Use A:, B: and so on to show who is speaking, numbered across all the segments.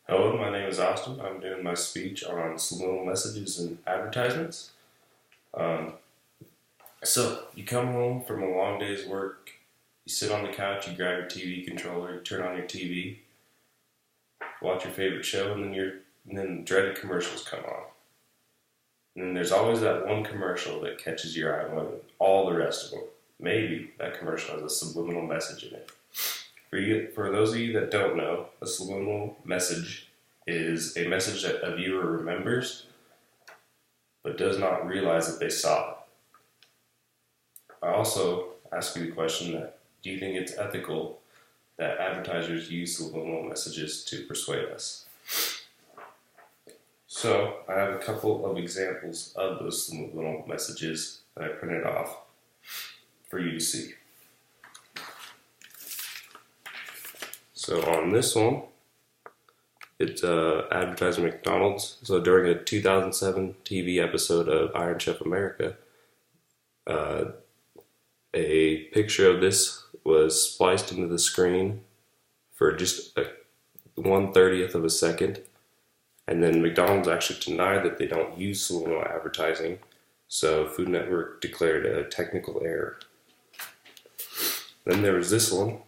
A: Hello, my name is Austin. I'm doing my speech on subliminal messages and advertisements. Um, so, you come home from a long day's work, you sit on the couch, you grab your TV controller, you turn on your TV, watch your favorite show, and then the dreaded commercials come on. And then there's always that one commercial that catches your eye more than all the rest of them. Maybe that commercial has a subliminal message in it. For those of you that don't know, a subliminal message is a message that a viewer remembers but does not realize that they saw it. I also ask you the question that, do you think it's ethical that advertisers use subliminal messages to persuade us? So, I have a couple of examples of those subliminal messages that I printed off for you to see. So on this one, it's advertising McDonald's. So during a 2007 TV episode of Iron Chef America, a picture of this was spliced into the screen for just 1/30th of a second. And then McDonald's actually denied that they don't use subliminal advertising, so Food Network declared a technical error. Then there was this one,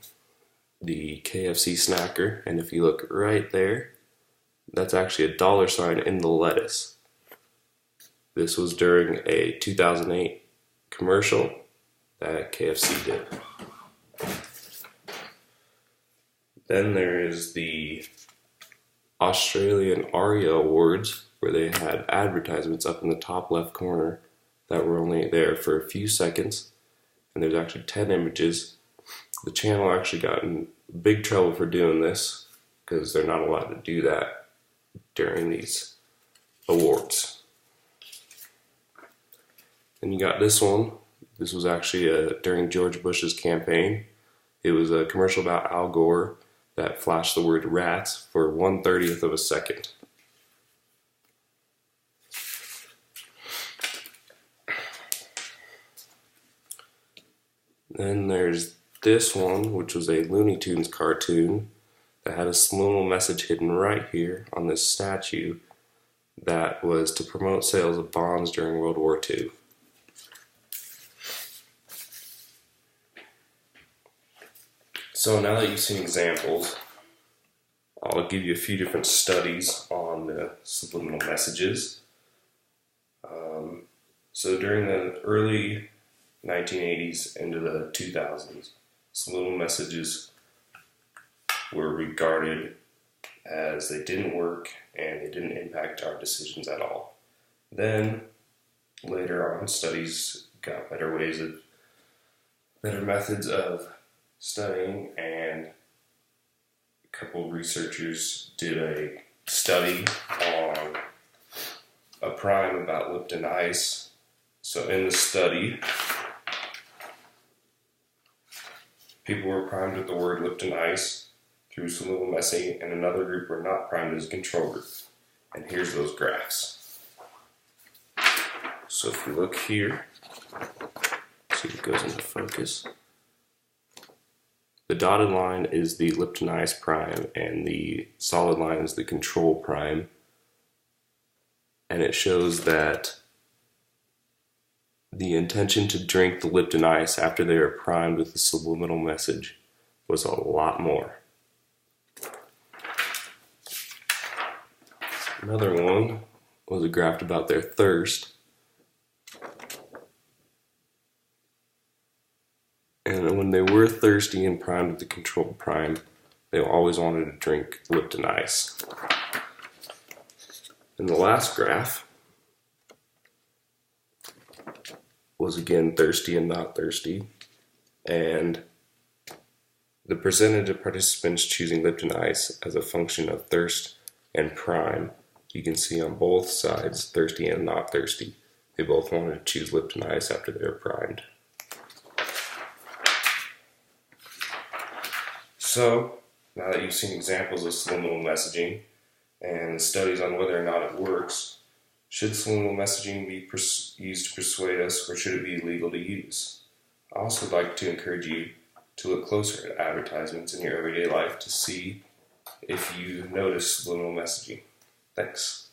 A: the KFC snacker, and if you look right there, that's actually a $sign in the lettuce. This was during a 2008 commercial that KFC did. Then there is the Australian ARIA Awards, where they had advertisements up in the top left corner that were only there for a few seconds, and there's actually 10 images. The channel actually got in big trouble for doing this because they're not allowed to do that during these awards. And you got this one. This was actually during George Bush's campaign. It was a commercial about Al Gore that flashed the word rats for 1/30th of a second. Then there's this one, which was a Looney Tunes cartoon that had a subliminal message hidden right here on this statue that was to promote sales of bonds during World War II. So now that you've seen examples, I'll give you a few different studies on the subliminal messages. So during the early 1980s into the 2000s, subliminal messages were regarded as they didn't work and they didn't impact our decisions at all. Then, later on, studies got better methods of studying, and a couple of researchers did a study on a prime about Lipton ice. So in the study, people were primed with the word Lipton ice through subliminal messaging, and another group were not primed as a control group. And here's those graphs. So if we look here, see if it goes into focus. The dotted line is the Lipton ice prime, and the solid line is the control prime. And it shows that the intention to drink the Lipton ice after they were primed with the subliminal message was a lot more. Another one was a graph about their thirst. And when they were thirsty and primed with the control prime, they always wanted to drink Lipton ice. And the last graph was again thirsty and not thirsty, and the percentage of participants choosing Lipton ice as a function of thirst and prime, you can see on both sides, thirsty and not thirsty. They both wanted to choose Lipton ice after they were primed. So, now that you've seen examples of subliminal messaging and studies on whether or not it works, should subliminal messaging be used to persuade us, or should it be illegal to use? I also like to encourage you to look closer at advertisements in your everyday life to see if you notice subliminal messaging. Thanks.